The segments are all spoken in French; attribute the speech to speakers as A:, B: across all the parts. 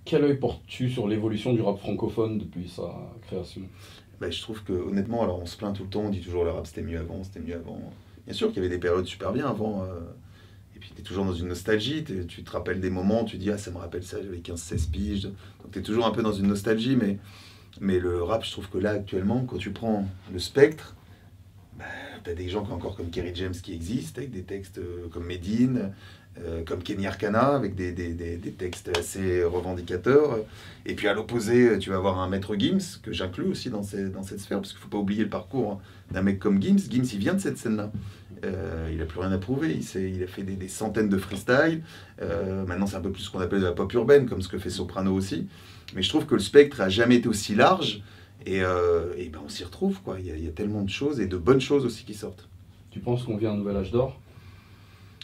A: Quel œil portes-tu sur l'évolution du rap francophone depuis sa création?
B: Bah, je trouve que honnêtement, alors on se plaint tout le temps, on dit toujours le rap c'était mieux avant, c'était mieux avant. Bien sûr qu'il y avait des périodes super bien avant, et puis tu es toujours dans une nostalgie, tu te rappelles des moments, tu dis ah ça me rappelle ça, j'avais 15-16 piges, donc tu es toujours un peu dans une nostalgie, mais le rap, je trouve que là actuellement, quand tu prends le spectre, bah, tu as des gens encore comme Kerry James qui existent, avec des textes comme Medine, comme Kenny Arcana, avec des textes assez revendicateurs. Et puis à l'opposé, tu vas avoir un maître Gims, que j'inclus aussi dans cette sphère, parce qu'il ne faut pas oublier le parcours d'un mec comme Gims. Gims, il vient de cette scène-là. Il n'a plus rien à prouver, il a fait des centaines de freestyles. Maintenant, c'est un peu plus ce qu'on appelle de la pop urbaine, comme ce que fait Soprano aussi. Mais je trouve que le spectre a jamais été aussi large. Et ben on s'y retrouve, quoi. Il y a tellement de choses et de bonnes choses aussi qui sortent.
A: Tu penses qu'on vit un nouvel âge d'or?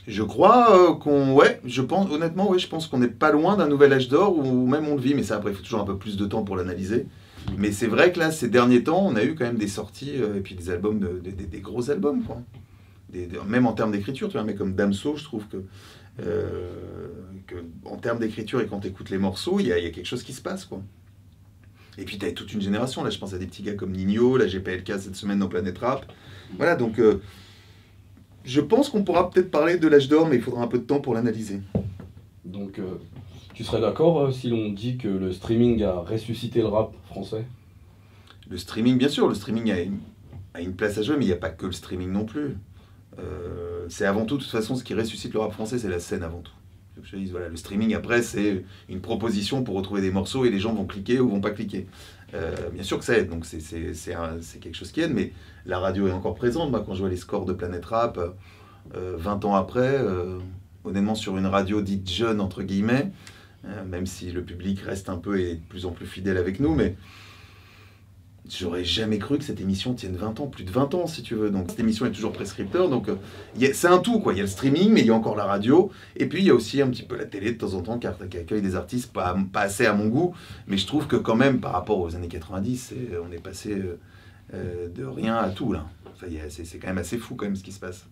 B: Je crois ouais, je pense, honnêtement, ouais, je pense qu'on n'est pas loin d'un nouvel âge d'or, ou même on le vit, mais ça après, il faut toujours un peu plus de temps pour l'analyser. Mais c'est vrai que là, ces derniers temps, on a eu quand même des sorties, et puis des albums, des gros albums, quoi. Même en termes d'écriture, tu vois, mais comme Damso, je trouve que en termes d'écriture, et quand tu écoutes les morceaux, il y a quelque chose qui se passe, quoi. Et puis tu as toute une génération, là je pense à des petits gars comme Nino, la GPLK cette semaine dans Planète Rap. Voilà, donc je pense qu'on pourra peut-être parler de l'âge d'or, mais il faudra un peu de temps pour l'analyser.
A: Donc, tu serais d'accord si l'on dit que le streaming a ressuscité le rap français?
B: Le streaming, bien sûr, le streaming a une place à jouer, mais il n'y a pas que le streaming non plus. C'est avant tout, de toute façon, ce qui ressuscite le rap français, c'est la scène avant tout. Je dis, voilà, le streaming, après, c'est une proposition pour retrouver des morceaux et les gens vont cliquer ou vont pas cliquer. Bien sûr que ça aide, donc c'est quelque chose qui aide, mais la radio est encore présente. Moi, quand je vois les scores de Planète Rap, 20 ans après, honnêtement, sur une radio dite jeune, entre guillemets, même si le public reste un peu et est de plus en plus fidèle avec nous, mais j'aurais jamais cru que cette émission tienne 20 ans, plus de 20 ans si tu veux. Donc cette émission est toujours prescripteur, donc c'est un tout, quoi. Il y a le streaming, mais il y a encore la radio, et puis il y a aussi un petit peu la télé de temps en temps qui accueille des artistes pas assez à mon goût, mais je trouve que quand même par rapport aux années 90, on est passé de rien à tout là. C'est quand même assez fou quand même ce qui se passe.